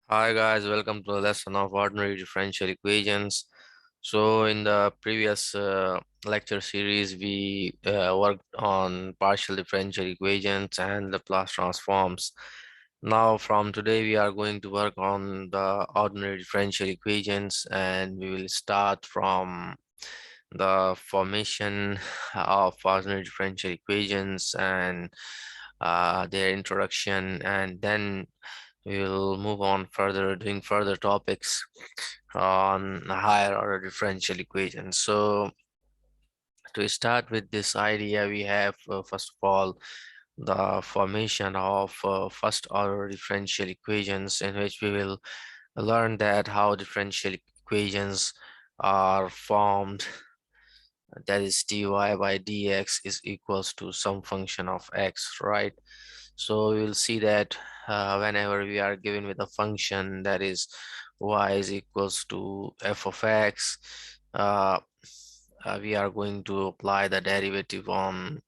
Hi guys, welcome to the lesson of ordinary differential equations. So in the previous lecture series, we worked on partial differential equations and Laplace transforms. Now from today, we are going to work on the ordinary differential equations, and we will start from the formation of ordinary differential equations and their introduction, and then we'll move on further, doing further topics on higher order differential equations. So to start with this idea, we have first of all the formation of first order differential equations, in which we will learn that how differential equations are formed, that is dy by dx is equals to some function of x, right? So we'll see that whenever we are given with a function that is y is equals to f of x, uh, we are going to apply the derivative on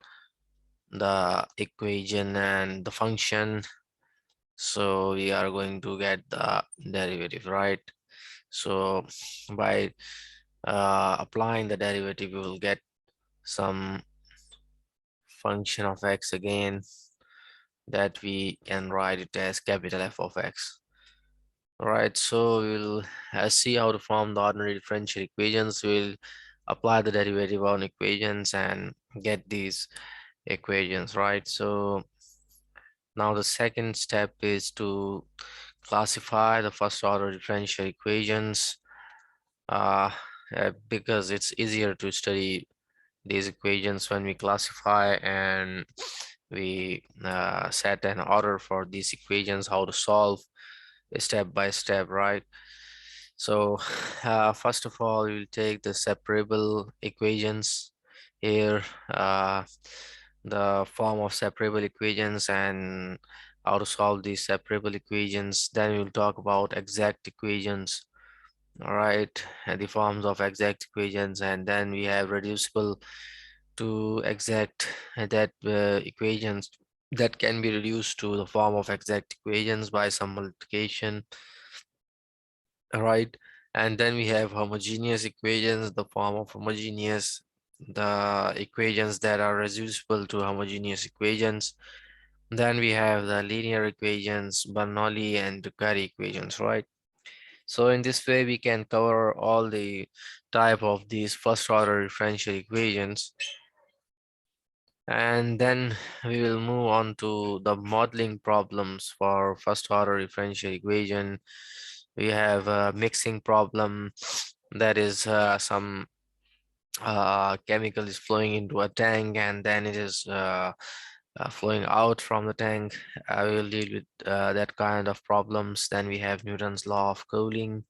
the equation and the function. So we are going to get the derivative, right? So by applying the derivative, we will get some function of x again, that we can write it as capital F of x. All right, so we'll see how to form the ordinary differential equations. We'll apply the derivative on equations and get these equations, right? So now the second step is to classify the first order differential equations, uh, because it's easier to study these equations when we classify and we set an order for these equations, how to solve step by step, right? So first of all, we'll take the separable equations here, the form of separable equations and how to solve these separable equations. Then we'll talk about exact equations, all right, and the forms of exact equations, and then we have reducible to exact, that equations that can be reduced to the form of exact equations by some multiplication, all right? And then we have homogeneous equations, the form of homogeneous, the equations that are reducible to homogeneous equations. Then we have the linear equations, Bernoulli and Ducati equations, right? So in this way, we can cover all the type of these first order differential equations. And then we will move on to the modeling problems for first order differential equation. We have a mixing problem, that is some chemical is flowing into a tank, and then it is flowing out from the tank. We will deal with that kind of problems. Then we have Newton's law of cooling.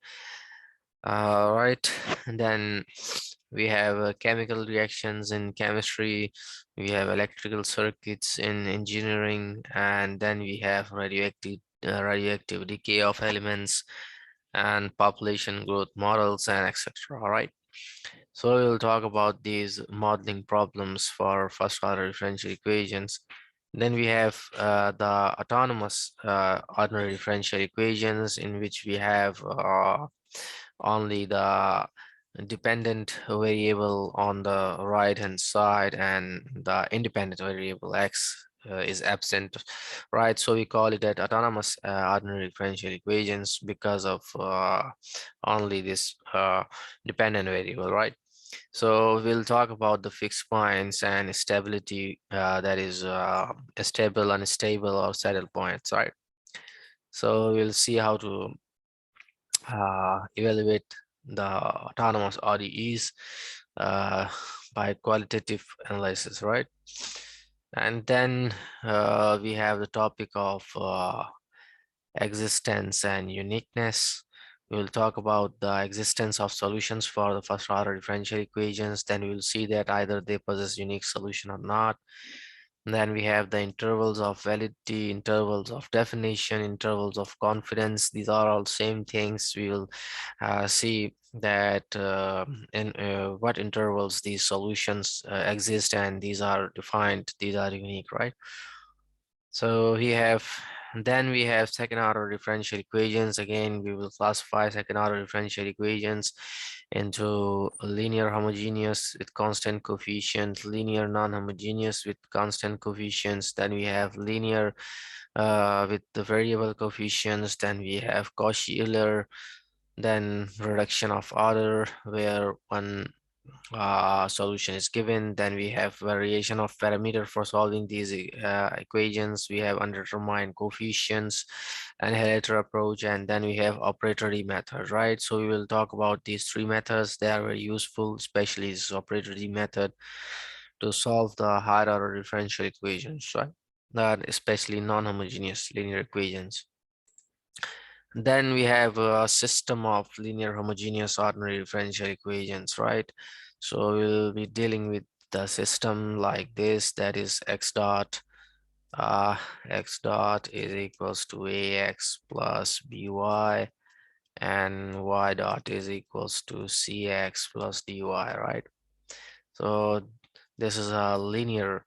Right, and then we have chemical reactions in chemistry, we have electrical circuits in engineering, and then we have radioactive decay of elements and population growth models and etc. All right, so we'll talk about these modeling problems for first order differential equations. Then we have the autonomous ordinary differential equations, in which we have only the dependent variable on the right hand side, and the independent variable x is absent, right? So we call it that autonomous ordinary differential equations because of only this dependent variable, right? So we'll talk about the fixed points and stability, that is stable, unstable, or saddle points, right? So we'll see how to evaluate the autonomous ODEs by qualitative analysis, right? And then we have the topic of existence and uniqueness. We will talk about the existence of solutions for the first order differential equations. Then we will see that either they possess unique solution or not. And then we have the intervals of validity, intervals of definition, intervals of confidence. These are all same things. We will see that in what intervals these solutions exist, and these are defined, these are unique, right? So we have Then we have second order differential equations. Again, we will classify second order differential equations into linear homogeneous with constant coefficients, linear non-homogeneous with constant coefficients. Then we have linear with the variable coefficients. Then we have Cauchy-Euler, then reduction of order where one solution is given. Then we have variation of parameter for solving these equations. We have undetermined coefficients and Helator approach, and then we have operatory method, right? So we will talk about these three methods. They are very useful, especially this operatory method to solve the higher order differential equations, right? That especially non-homogeneous linear equations. Then we have a system of linear homogeneous ordinary differential equations, right? So we'll be dealing with the system like this, that is uh, x dot is equals to ax plus by, and y dot is equals to cx plus dy, right? So this is a linear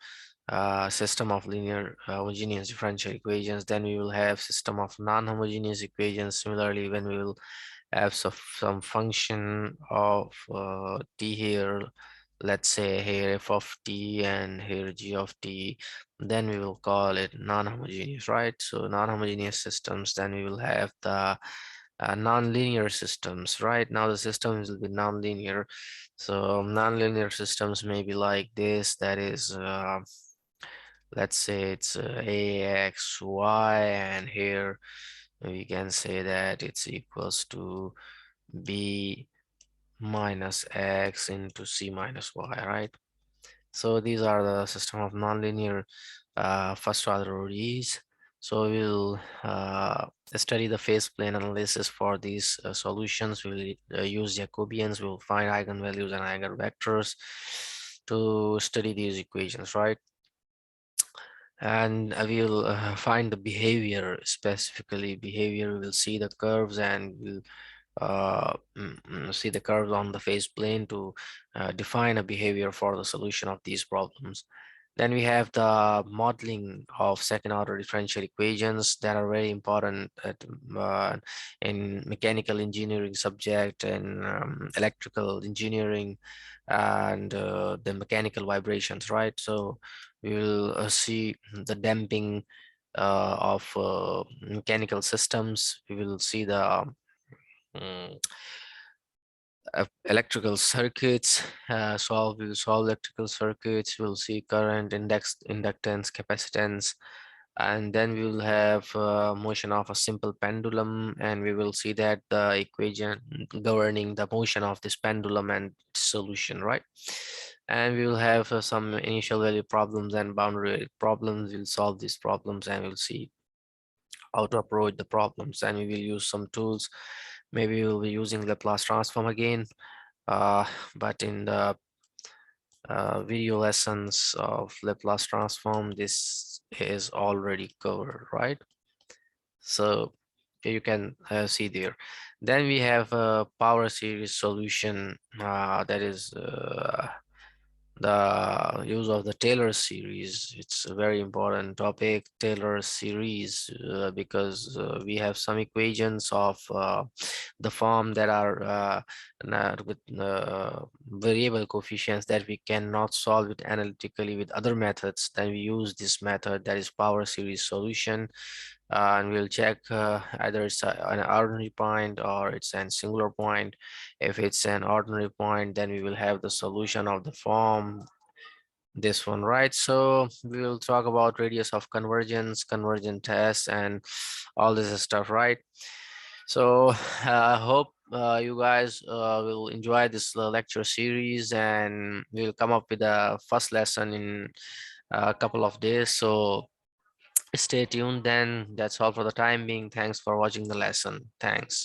system of linear homogeneous differential equations. Then we will have system of non-homogeneous equations. Similarly, when we will have some function of t here, let's say here f of t and here g of t, then we will call it non-homogeneous, right? So non-homogeneous systems, then we will have the non-linear systems. Right now the systems will be non-linear. So non-linear systems may be like this, that is let's say it's ax y, and here we can say that it's equals to b minus x into c minus y, right? So these are the system of nonlinear first order ODEs. So we'll study the phase plane analysis for these solutions. We'll use Jacobians. We'll find eigenvalues and eigenvectors to study these equations, right? And we'll find the behavior, specifically behavior. We'll see the curves, and we'll see the curves on the phase plane to define a behavior for the solution of these problems. Then we have the modeling of second order differential equations that are very important in mechanical engineering subject and electrical engineering and the mechanical vibrations, right? So we will see the damping of mechanical systems. We will see the mm, electrical circuits. We will solve electrical circuits. We'll see current, inductance, capacitance, and then we will have motion of a simple pendulum, and we will see that the equation governing the motion of this pendulum and solution, right? And we will have some initial value problems and boundary problems. We'll solve these problems and we'll see how to approach the problems, and we will use some tools. Maybe we'll be using Laplace transform again, but in the video lessons of Laplace transform, this is already covered, right? So you can see there. Then we have a power series solution, that is the use of the Taylor series. It's a very important topic, Taylor series, because we have some equations of the form that are with variable coefficients that we cannot solve it analytically with other methods. Then we use this method, that is power series solution, and we'll check either it's an ordinary point or it's an singular point. If it's an ordinary point, then we will have the solution of the form, this one, right? So we will talk about radius of convergence, convergent tests, and all this stuff, right? So I hope you guys will enjoy this lecture series, and we'll come up with a first lesson in a couple of days. So stay tuned then. That's all for the time being. Thanks for watching the lesson. Thanks.